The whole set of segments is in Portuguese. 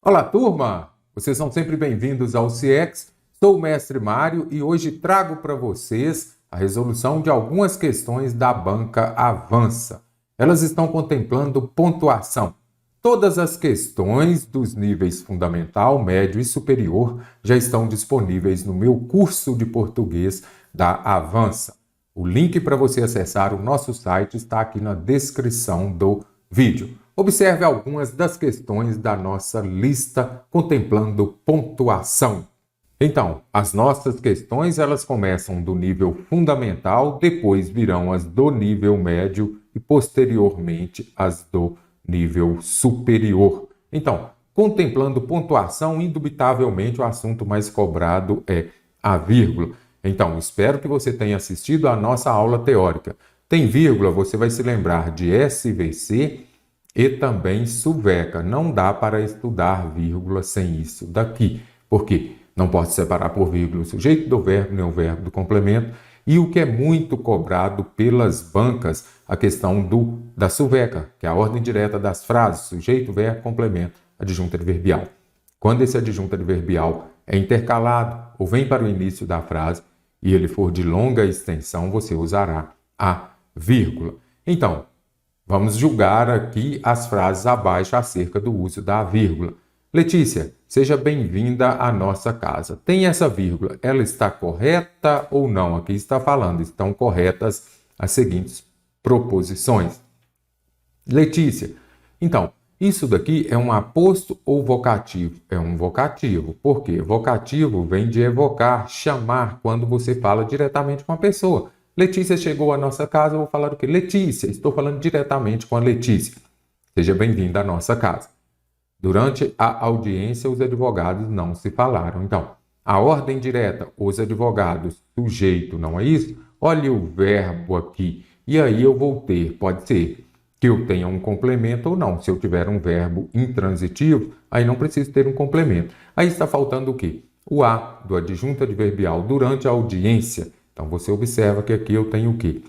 Olá, turma! Vocês são sempre bem-vindos ao CIEX. Sou o Mestre Mário e hoje trago para vocês a resolução de algumas questões da banca Avança. Elas estão contemplando pontuação. Todas as questões dos níveis fundamental, médio e superior já estão disponíveis no meu curso de português da Avança. O link para você acessar o nosso site está aqui na descrição do vídeo. Observe algumas das questões da nossa lista contemplando pontuação. Então, as nossas questões elas começam do nível fundamental, depois virão as do nível médio e posteriormente as do nível superior. Então, contemplando pontuação, indubitavelmente o assunto mais cobrado é a vírgula. Então, espero que você tenha assistido à nossa aula teórica. Tem vírgula, você vai se lembrar de SVC e também SUVECA. Não dá para estudar vírgula sem isso daqui. Por quê? Não pode separar por vírgula o sujeito do verbo nem o verbo do complemento. E o que é muito cobrado pelas bancas, a questão da SUVECA, que é a ordem direta das frases, sujeito, verbo, complemento, adjunto adverbial. Quando esse adjunto adverbial é intercalado ou vem para o início da frase e ele for de longa extensão, você usará a vírgula. Então, vamos julgar aqui as frases abaixo acerca do uso da vírgula. Letícia, seja bem-vinda à nossa casa. Tem essa vírgula, ela está correta ou não? Aqui está falando, estão corretas as seguintes proposições. Letícia, então, isso daqui é um aposto ou vocativo? É um vocativo. Por quê? Vocativo vem de evocar, chamar, quando você fala diretamente com a pessoa. Letícia chegou à nossa casa, eu vou falar o quê? Letícia, estou falando diretamente com a Letícia. Seja bem-vinda à nossa casa. Durante a audiência, os advogados não se falaram. Então, a ordem direta, os advogados, sujeito, não é isso? Olhe o verbo aqui. E aí eu vou ter, pode ser que eu tenha um complemento ou não. Se eu tiver um verbo intransitivo, aí não preciso ter um complemento. Aí está faltando o quê? O A do adjunto adverbial durante a audiência. Então, você observa que aqui eu tenho o quê?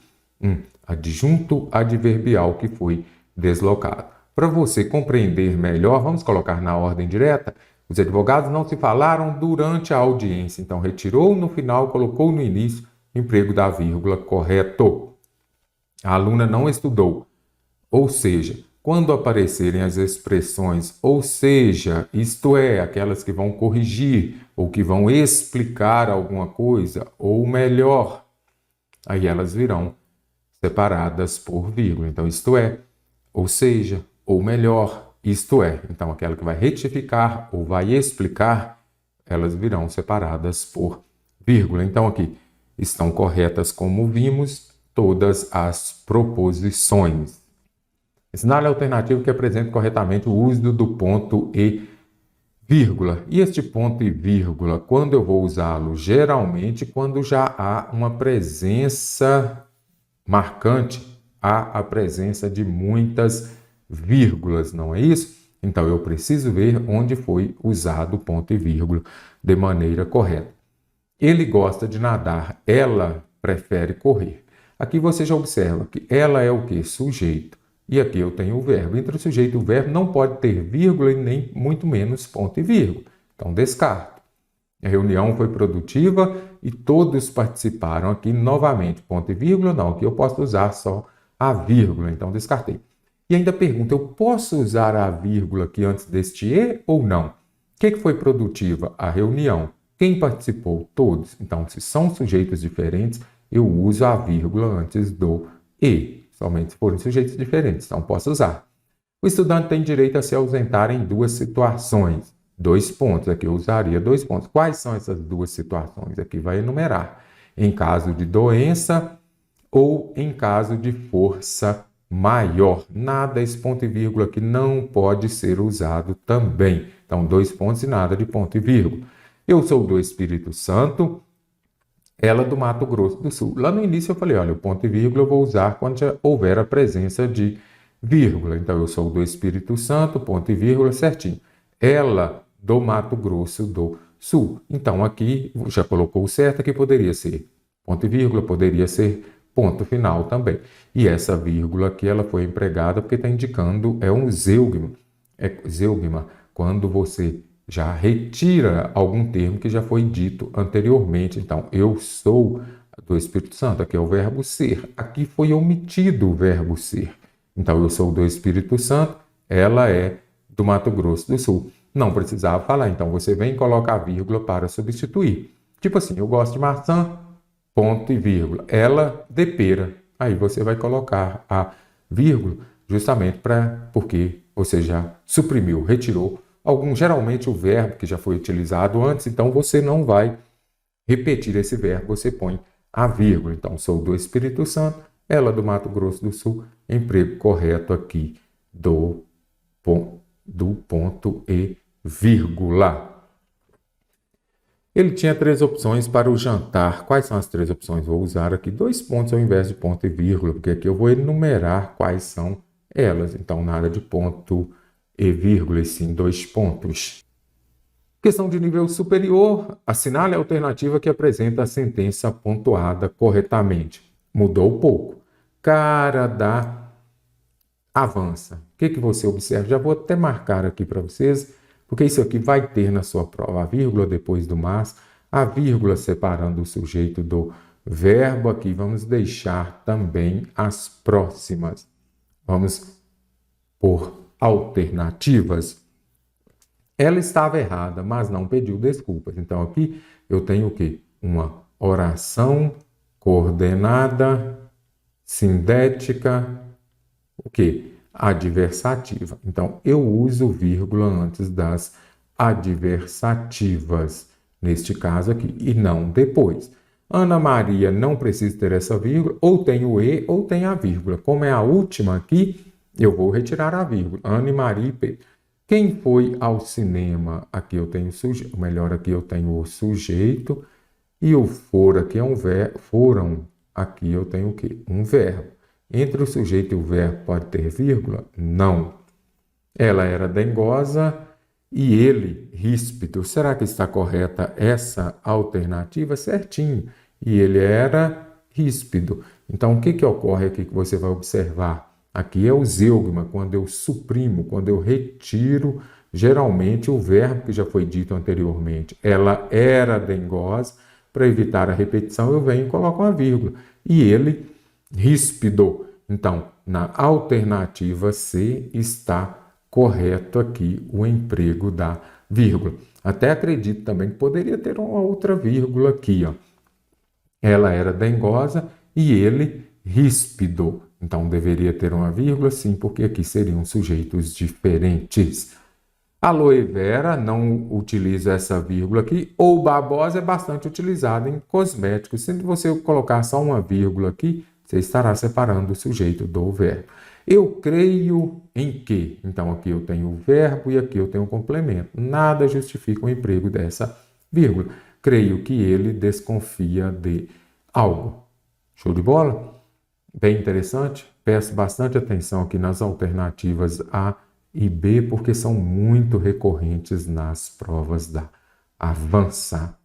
Adjunto adverbial que foi deslocado. Para você compreender melhor, vamos colocar na ordem direta. Os advogados não se falaram durante a audiência. Então, retirou no final, colocou no início, emprego da vírgula, correto. A aluna não estudou. Ou seja, quando aparecerem as expressões, ou seja, isto é, aquelas que vão corrigir ou que vão explicar alguma coisa, ou melhor, aí elas virão separadas por vírgula. Então, isto é, ou seja, ou melhor, isto é. Então, aquela que vai retificar ou vai explicar, elas virão separadas por vírgula. Então, aqui estão corretas, como vimos, todas as proposições. Cenário alternativo que apresenta corretamente o uso do ponto e vírgula. E este ponto e vírgula, quando eu vou usá-lo? Geralmente, quando já há uma presença marcante, há a presença de muitas vírgulas, não é isso? Então, eu preciso ver onde foi usado o ponto e vírgula de maneira correta. Ele gosta de nadar, ela prefere correr. Aqui você já observa que ela é o quê? Sujeito. E aqui eu tenho o verbo. Entre o sujeito e o verbo não pode ter vírgula e nem muito menos ponto e vírgula. Então, descarto. A reunião foi produtiva e todos participaram. Aqui, novamente, ponto e vírgula não. Aqui eu posso usar só a vírgula. Então, descartei. E ainda pergunta, eu posso usar a vírgula aqui antes deste e ou não? O que foi produtiva? A reunião. Quem participou? Todos. Então, se são sujeitos diferentes, eu uso a vírgula antes do e. Somente se forem sujeitos diferentes, então posso usar. O estudante tem direito a se ausentar em duas situações. 2 pontos, aqui eu usaria 2 pontos. Quais são essas duas situações? Aqui vai enumerar. Em caso de doença ou em caso de força maior. Nada, esse ponto e vírgula aqui não pode ser usado também. Então, 2 pontos e nada de ponto e vírgula. Eu sou do Espírito Santo. Ela do Mato Grosso do Sul. Lá no início eu falei, olha, o ponto e vírgula eu vou usar quando já houver a presença de vírgula. Então, eu sou do Espírito Santo, ponto e vírgula, certinho. Ela do Mato Grosso do Sul. Então, aqui já colocou o certo, aqui poderia ser ponto e vírgula, poderia ser ponto final também. E essa vírgula aqui, ela foi empregada porque está indicando, é um zeugma. quando você já retira algum termo que já foi dito anteriormente. Então, eu sou do Espírito Santo, aqui é o verbo ser. Aqui foi omitido o verbo ser. Então, eu sou do Espírito Santo, ela é do Mato Grosso do Sul. Não precisava falar, então você vem e coloca a vírgula para substituir. Tipo assim, eu gosto de maçã, ponto e vírgula. Ela de pera. Aí você vai colocar a vírgula justamente porque você já suprimiu, retirou geralmente o verbo que já foi utilizado antes, então você não vai repetir esse verbo, você põe a vírgula. Então, sou do Espírito Santo, ela do Mato Grosso do Sul, emprego correto aqui do ponto e vírgula. Ele tinha 3 opções para o jantar. Quais são as 3 opções? Vou usar aqui 2 pontos ao invés de ponto e vírgula, porque aqui eu vou enumerar quais são elas. Então, nada de ponto e vírgula, e sim 2 pontos. Questão de nível superior, assinale a alternativa que apresenta a sentença pontuada corretamente. Mudou pouco. Cara da avança. O que você observa? Já vou até marcar aqui para vocês, porque isso aqui vai ter na sua prova a vírgula depois do mas, a vírgula separando o sujeito do verbo. Aqui vamos deixar também as próximas. Vamos por alternativas. Ela estava errada, mas não pediu desculpas. Então aqui eu tenho o quê? Uma oração coordenada, sindética, o quê? Adversativa. Então, eu uso vírgula antes das adversativas, neste caso aqui, e não depois. Ana Maria não precisa ter essa vírgula, ou tem o E ou tem a vírgula. Como é a última aqui, eu vou retirar a vírgula. Ana e Maria e Pedro. Quem foi ao cinema? Aqui eu tenho o sujeito, melhor, aqui eu tenho o sujeito, e o for aqui é um verbo, foram, aqui eu tenho o quê? Um verbo. Entre o sujeito e o verbo pode ter vírgula? Não. Ela era dengosa e ele ríspido. Será que está correta essa alternativa? Certinho. E ele era ríspido. Então, o que ocorre aqui que você vai observar? Aqui é o zeugma, quando eu suprimo, quando eu retiro, geralmente, o verbo que já foi dito anteriormente. Ela era dengosa. Para evitar a repetição, eu venho e coloco uma vírgula. E ele ríspido. Então, na alternativa C está correto aqui o emprego da vírgula. Até acredito também que poderia ter uma outra vírgula aqui, ó. Ela era dengosa e ele ríspido. Então, deveria ter uma vírgula, sim, porque aqui seriam sujeitos diferentes. Aloe vera não utiliza essa vírgula aqui, ou babosa é bastante utilizada em cosméticos. Se você colocar só uma vírgula aqui, você estará separando o sujeito do verbo. Eu creio em que? Então, aqui eu tenho o verbo e aqui eu tenho o complemento. Nada justifica o emprego dessa vírgula. Creio que ele desconfia de algo. Show de bola? Bem interessante. Peço bastante atenção aqui nas alternativas A e B, porque são muito recorrentes nas provas da Avança.